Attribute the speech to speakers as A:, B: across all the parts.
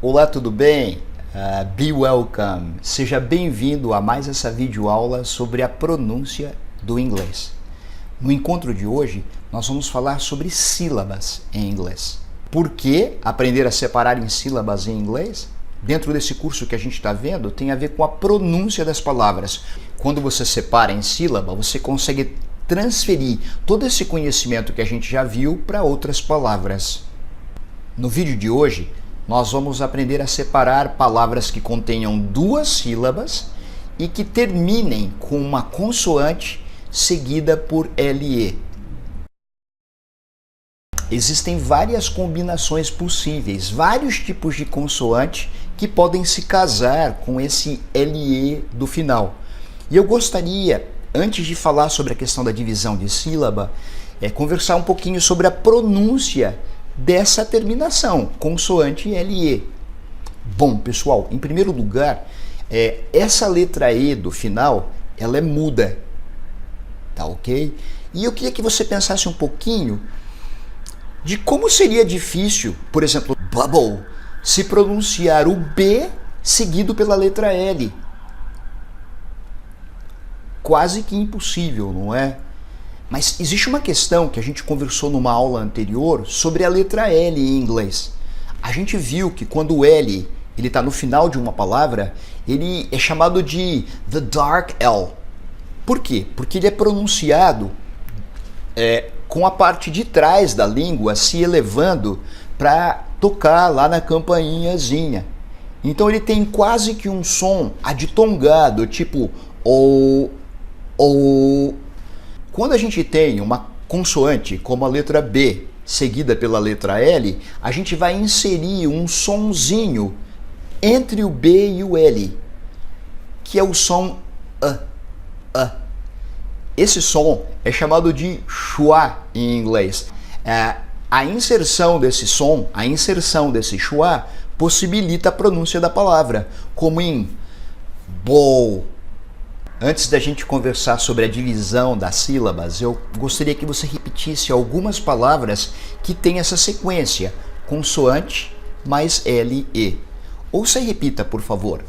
A: Olá, tudo bem? Be welcome. Seja bem-vindo a mais essa videoaula sobre a pronúncia do inglês. No encontro de hoje, nós vamos falar sobre sílabas em inglês. Por que aprender a separar em sílabas em inglês? Dentro desse curso que a gente está vendo, tem a ver com a pronúncia das palavras. Quando você separa em sílaba, você consegue transferir todo esse conhecimento que a gente já viu para outras palavras. No vídeo de hoje, nós vamos aprender a separar palavras que contenham duas sílabas e que terminem com uma consoante seguida por LE. Existem várias combinações possíveis, vários tipos de consoante que podem se casar com esse LE do final. E eu gostaria, antes de falar sobre a questão da divisão de sílaba, conversar um pouquinho sobre a pronúncia dessa terminação, consoante LE. Bom, pessoal, em primeiro lugar, essa letra E do final, ela é muda, tá ok? E eu queria que você pensasse um pouquinho de como seria difícil, por exemplo, bubble, se pronunciar o B seguido pela letra L. Quase que impossível, não é? Mas existe uma questão que a gente conversou numa aula anterior sobre a letra L em inglês. A gente viu que quando o L está no final de uma palavra, ele é chamado de the dark L. Por quê? Porque ele é pronunciado com a parte de trás da língua se elevando para tocar lá na campainhazinha. Então ele tem quase que um som aditongado, tipo o. Quando a gente tem uma consoante como a letra B seguida pela letra L, a gente vai inserir um sonzinho entre o B e o L, que é o som A. Esse som é chamado de schwa em inglês. A inserção desse som, a inserção desse schwa, possibilita a pronúncia da palavra, como em bowl. Antes da gente conversar sobre a divisão das sílabas, eu gostaria que você repetisse algumas palavras que têm essa sequência, consoante mais LE. Ouça e repita, por favor.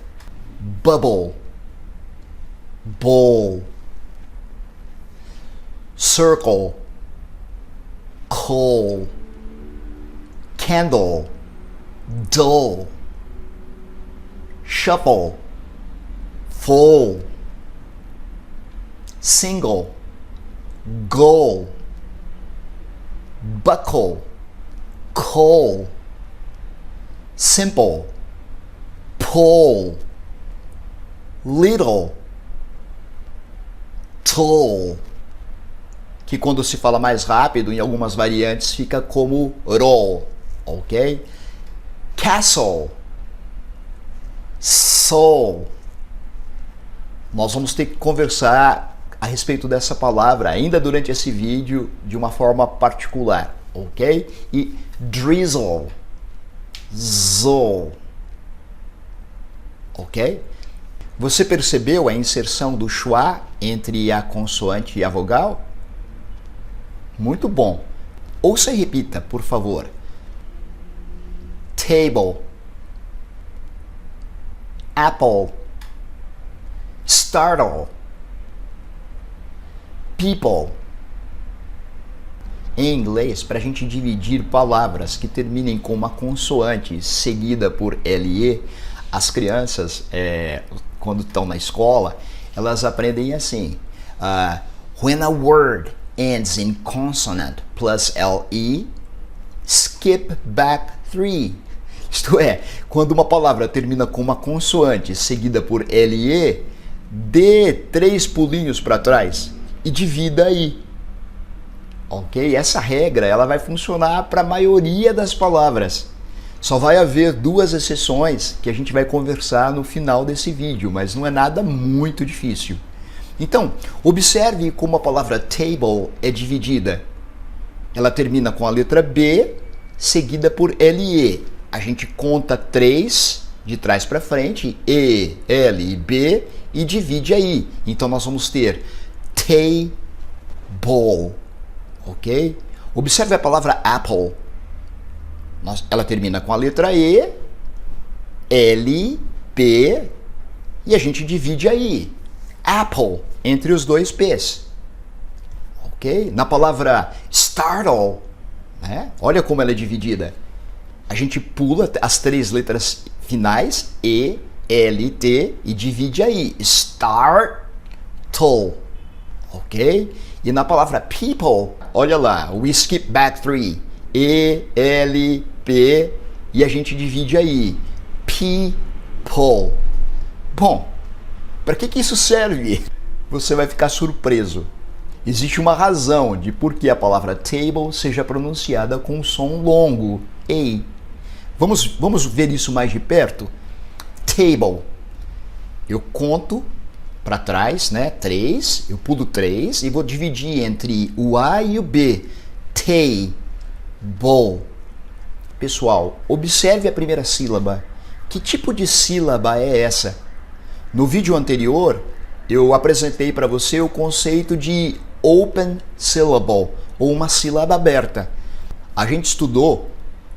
A: Bubble, bowl, circle, coal, candle, dull, shuffle, full, single, goal, buckle, coal, simple, pull, little, tall, que quando se fala mais rápido, em algumas variantes, fica como roll, ok? Castle, soul. Nós vamos ter que conversar a respeito dessa palavra ainda durante esse vídeo de uma forma particular, ok? E drizzle, zol, ok? Você percebeu a inserção do schwa entre a consoante e a vogal? Muito bom. Ouça e repita, por favor. Table, apple, startle, people. Em inglês, para a gente dividir palavras que terminem com uma consoante seguida por LE, as crianças, quando estão na escola, elas aprendem assim. When a word ends in consonant plus LE, skip back 3. Isto é, quando uma palavra termina com uma consoante seguida por LE, dê 3 pulinhos para trás e divida aí. Ok? Essa regra ela vai funcionar para a maioria das palavras. Só vai haver 2 exceções que a gente vai conversar no final desse vídeo, mas não é nada muito difícil. Então, observe como a palavra table é dividida. Ela termina com a letra B, seguida por LE. A gente conta 3 de trás para frente, E, L e B, e divide aí. Então nós vamos ter table, ok? Observe a palavra apple. Ela termina com a letra E, L, P, e a gente divide aí. Apple, entre os dois P's. Ok? Na palavra startle, né? Olha como ela é dividida. A gente pula as três letras finais, E, L, T, e divide aí. Startle. Ok? E na palavra people, olha lá, we skip back three. E, L, P, e a gente divide aí. People. Bom, para que isso serve? Você vai ficar surpreso. Existe uma razão de por que a palavra table seja pronunciada com um som longo, A. Vamos ver isso mais de perto? Table. Eu conto para trás, né? 3, eu pulo 3 e vou dividir entre o A e o B. Table. Pessoal, observe a primeira sílaba. Que tipo de sílaba é essa? No vídeo anterior, eu apresentei para você o conceito de open syllable, ou uma sílaba aberta. A gente estudou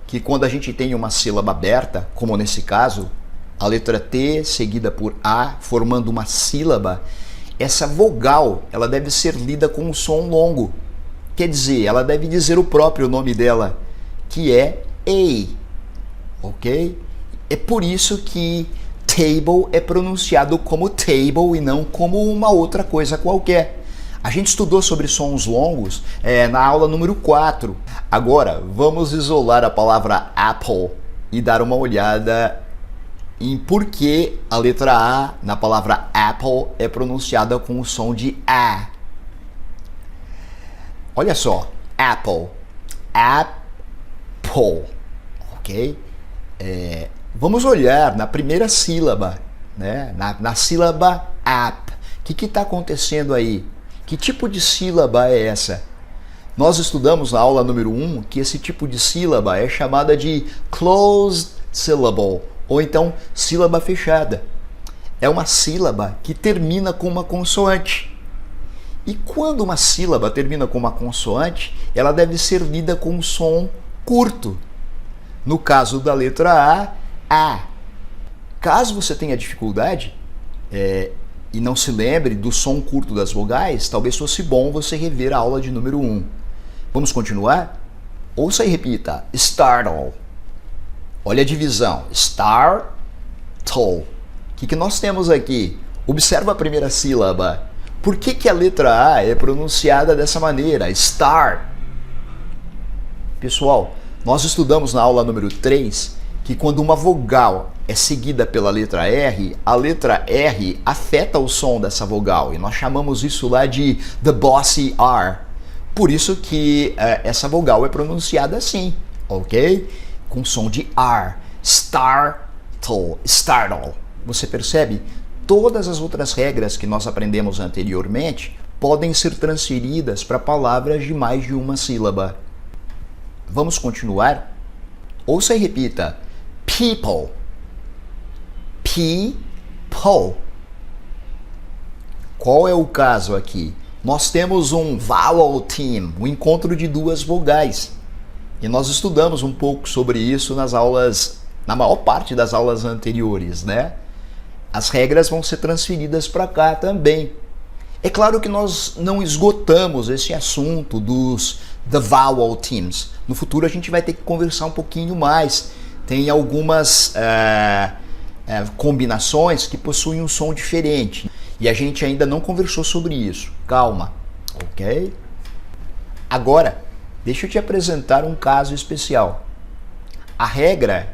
A: que quando a gente tem uma sílaba aberta, como nesse caso, a letra T seguida por A, formando uma sílaba, essa vogal ela deve ser lida com um som longo. Quer dizer, ela deve dizer o próprio nome dela, que é A. Ok? É por isso que table é pronunciado como table e não como uma outra coisa qualquer. A gente estudou sobre sons longos na aula número 4. Agora, vamos isolar a palavra apple e dar uma olhada em por que a letra A na palavra apple é pronunciada com o som de A. Olha só, apple, apple, ok? Vamos olhar na primeira sílaba, né? na sílaba app. O que está acontecendo aí? Que tipo de sílaba é essa? Nós estudamos na aula número 1 que esse tipo de sílaba é chamada de closed syllable, ou então sílaba fechada. É uma sílaba que termina com uma consoante. E quando uma sílaba termina com uma consoante, ela deve ser lida com um som curto. No caso da letra A. Caso você tenha dificuldade e não se lembre do som curto das vogais, talvez fosse bom você rever a aula de número 1. Vamos continuar? Ouça e repita. Startle. Olha a divisão. Startle. O que nós temos aqui? Observa a primeira sílaba. Por que a letra A é pronunciada dessa maneira? Star. Pessoal, nós estudamos na aula número 3 que quando uma vogal é seguida pela letra R, a letra R afeta o som dessa vogal e nós chamamos isso lá de the bossy R. Por isso que essa vogal é pronunciada assim, ok? Com som de R. Startle. Startle. Você percebe? Todas as outras regras que nós aprendemos anteriormente podem ser transferidas para palavras de mais de uma sílaba. Vamos continuar? Ouça e repita. People. People. Qual é o caso aqui? Nós temos um vowel team, um encontro de duas vogais. E nós estudamos um pouco sobre isso nas aulas, na maior parte das aulas anteriores, né? As regras vão ser transferidas para cá também. É claro que nós não esgotamos esse assunto dos the vowel teams. No futuro a gente vai ter que conversar um pouquinho mais. Tem algumas combinações que possuem um som diferente. E a gente ainda não conversou sobre isso. Calma, ok? Agora, deixa eu te apresentar um caso especial. A regra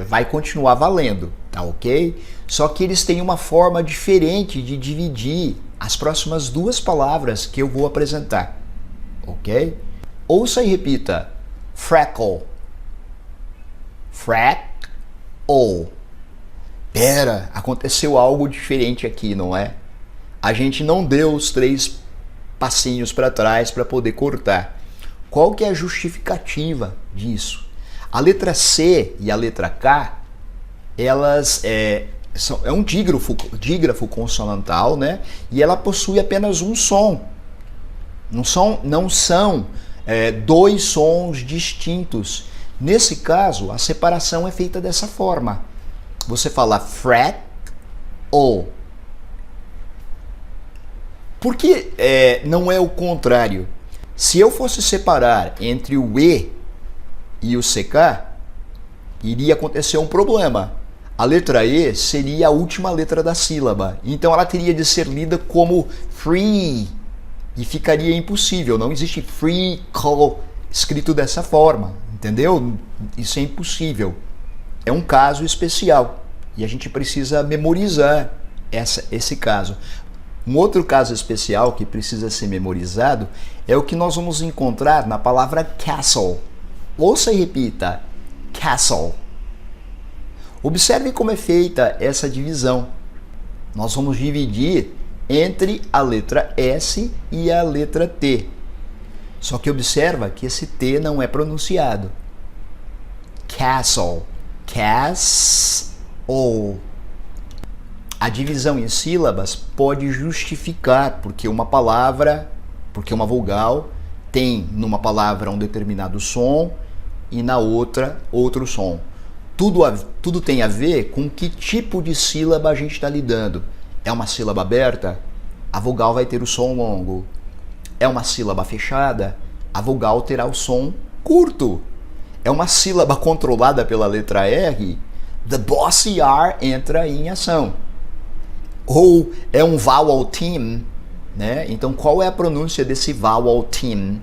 A: vai continuar valendo, tá ok? Só que eles têm uma forma diferente de dividir as próximas duas palavras que eu vou apresentar, ok? Ouça e repita. Freckle. Freckle. Pera, aconteceu algo diferente aqui, não é? A gente não deu os 3 passinhos para trás para poder cortar. Qual que é a justificativa disso? A letra C e a letra K, elas é um dígrafo consonantal, né? E ela possui apenas um som. Não são 2 sons distintos. Nesse caso, a separação é feita dessa forma. você fala fret ou. Por que não é o contrário? Se eu fosse separar entre o E e o CK, iria acontecer um problema. A letra E seria a última letra da sílaba, então ela teria de ser lida como free e ficaria impossível. Não existe free call escrito dessa forma, entendeu? Isso é impossível. É um caso especial e a gente precisa memorizar esse caso. Um outro caso especial que precisa ser memorizado é o que nós vamos encontrar na palavra castle. Ouça e repita: castle. Observe como é feita essa divisão. Nós vamos dividir entre a letra S e a letra T. Só que observa que esse T não é pronunciado. Castle. Castle. A divisão em sílabas pode justificar porque uma vogal tem numa palavra um determinado som e na outra outro som. Tudo tem a ver com que tipo de sílaba a gente está lidando. É uma sílaba aberta? A vogal vai ter o som longo. É uma sílaba fechada? A vogal terá o som curto. É uma sílaba controlada pela letra R? The bossy R entra em ação. Ou é um vowel team, né? Então qual é a pronúncia desse vowel team?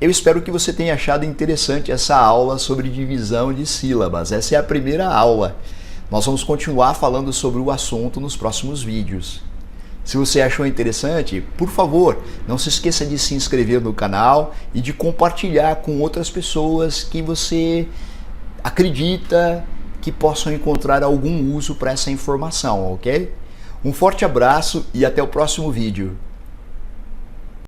A: Eu espero que você tenha achado interessante essa aula sobre divisão de sílabas. Essa é a primeira aula. Nós vamos continuar falando sobre o assunto nos próximos vídeos. Se você achou interessante, por favor, não se esqueça de se inscrever no canal e de compartilhar com outras pessoas que você acredita que possam encontrar algum uso para essa informação, ok? Um forte abraço e até o próximo vídeo.